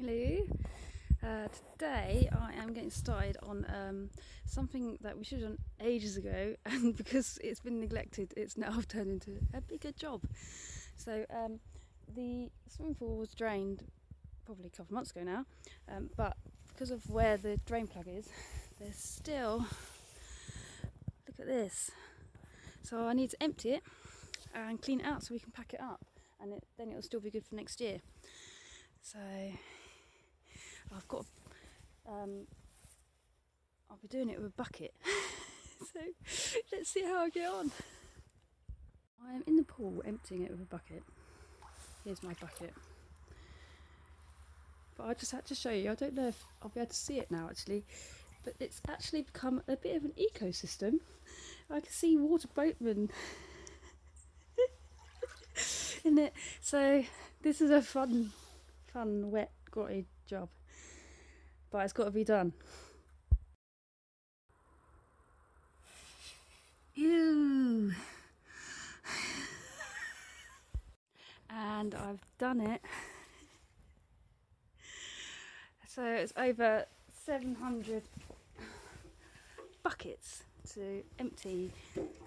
Hello. Today I am getting started on something that we should have done ages ago, and because it's been neglected, it's now turned into a bigger job. So the swimming pool was drained probably a couple of months ago now, but because of where the drain plug is, there's still, look at this. So I need to empty it and clean it out so we can pack it up, and then it'll still be good for next year. So I've got, I'll be doing it with a bucket. So let's see how I get on. I am in the pool emptying it with a bucket. Here's my bucket. But I just had to show you, I don't know if I'll be able to see it now actually, but it's actually become a bit of an ecosystem. I can see water boatmen in it. So this is a fun, wet, grotty job. But it's got to be done. Ew! And I've done it. So it's over 700 buckets to empty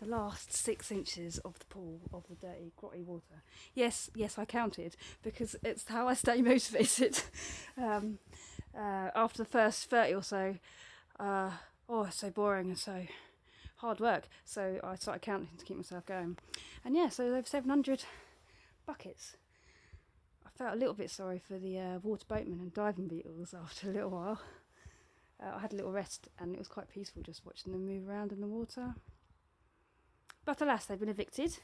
the last 6 inches of the pool of the dirty, grotty water. Yes, I counted, because it's how I stay motivated. After the first 30 or so, it's so boring and so hard work. So I started counting to keep myself going. And yeah, so over 700 buckets. I felt a little bit sorry for the water boatmen and diving beetles after a little while. I had a little rest and it was quite peaceful just watching them move around in the water. But alas, they've been evicted.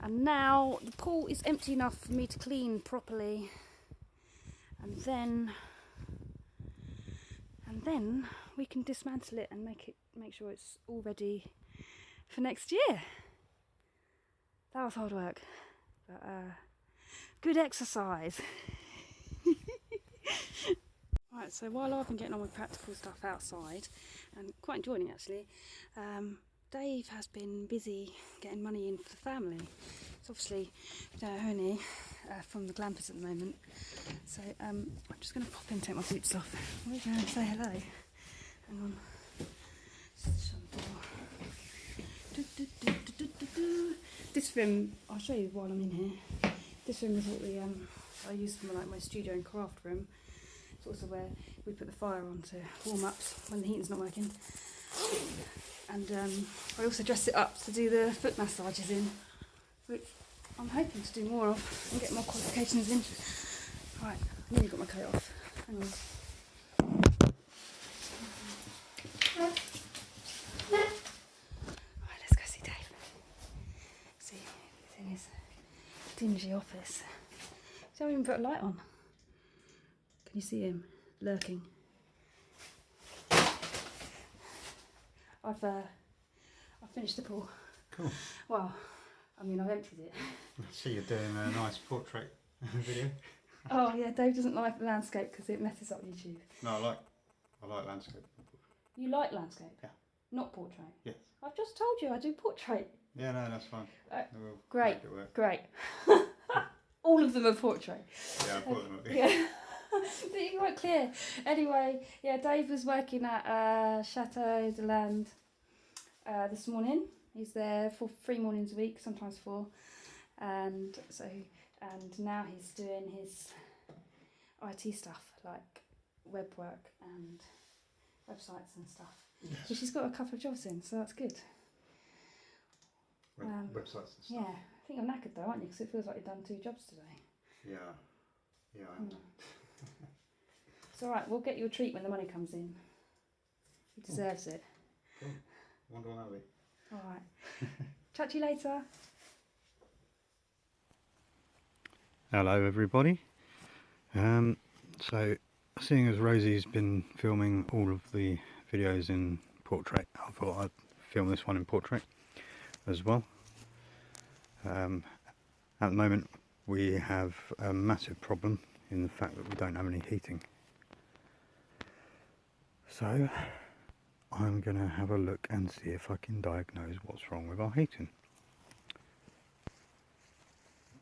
And now the pool is empty enough for me to clean properly. And then we can dismantle it and make sure it's all ready for next year. That was hard work, but good exercise. Right, so while I've been getting on with practical stuff outside, and quite enjoying it actually, Dave has been busy getting money in for the family. It's obviously we don't have any from the glampers at the moment, so I'm just going to pop in and take my boots off. We're going to say hello. Hang on. Shut the door. This room, I'll show you while I'm in here. This room is what I use for my studio and craft room. It's also where we put the fire on to warm up when the heating's not working. And I also dress it up to do the foot massages in, which I'm hoping to do more of and get more qualifications in. Right, I nearly got my coat off. Hang on. Right, let's go see Dave. See, he's in his dingy office. So I haven't even put a light on. Can you see him lurking? I've finished the pool. Cool. Well, I mean, I've emptied it. I see you're doing a nice portrait video. Oh yeah, Dave doesn't like landscape because it messes up YouTube. No, I like landscape. You like landscape? Yeah. Not portrait? Yes. I've just told you I do portrait. Yeah, no, that's fine. We'll Great, make it work. great. All of them are portrait. Yeah, I thought them would be. Yeah. But you weren't clear. Anyway, yeah, Dave was working at Chateau de Land this morning. He's there for 3 mornings a week, sometimes 4. And now he's doing his IT stuff, like web work and websites and stuff. Yes. So she's got a couple of jobs in, so that's good. Websites and stuff. Yeah, I think I'm knackered though, aren't you? Because it feels like you've done 2 jobs today. Yeah, I am. It's alright, we'll get you a treat when the money comes in. He deserves it. Cool. Wonder what that'll be. Alright. Chat to you later. Hello everybody. So seeing as Rosie's been filming all of the videos in portrait, I thought I'd film this one in portrait as well. At the moment we have a massive problem in the fact that we don't have any heating. So I'm going to have a look and see if I can diagnose what's wrong with our heating.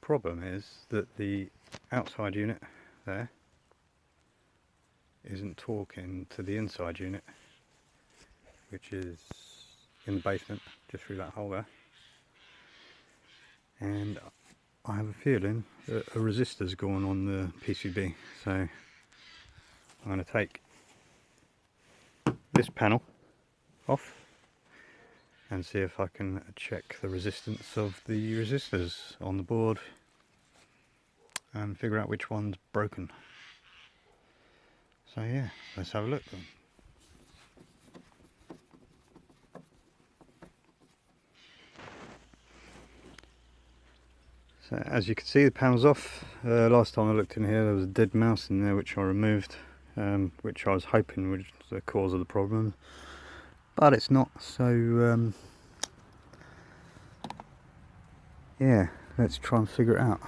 Problem is that the outside unit there isn't talking to the inside unit, which is in the basement, just through that hole there. And I have a feeling that a resistor's gone on the PCB, so I'm going to take this panel off and see if I can check the resistance of the resistors on the board and figure out which one's broken. So yeah, let's have a look then. So as you can see, the panel's off. Last time I looked in here there was a dead mouse in there which I removed, which I was hoping was the cause of the problem, but it's not. So yeah, let's try and figure it out.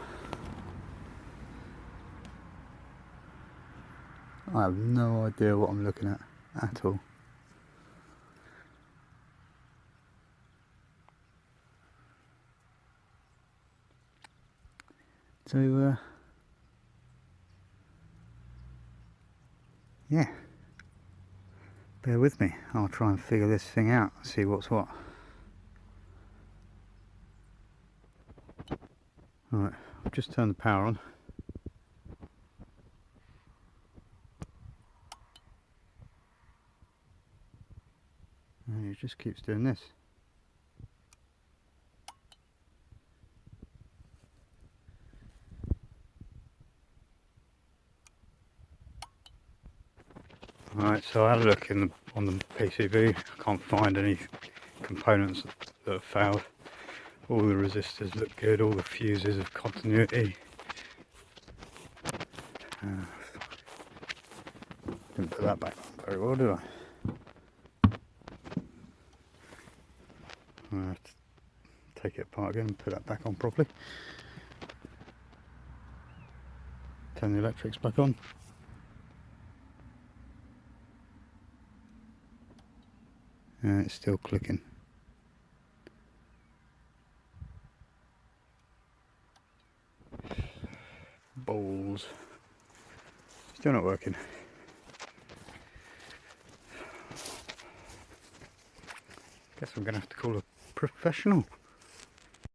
I have no idea what I'm looking at all. So yeah, bear with me, I'll try and figure this thing out, see what's what. Alright, I've just turned the power on. And it just keeps doing this. Alright, so I had a look on the PCB. I can't find any components that have failed. All the resistors look good, all the fuses of continuity. Didn't put that back on very well, did I? I'll have to take it apart again and put that back on properly. Turn the electrics back on. And it's still clicking. Balls. Still not working. Guess I'm going to have to call a professional.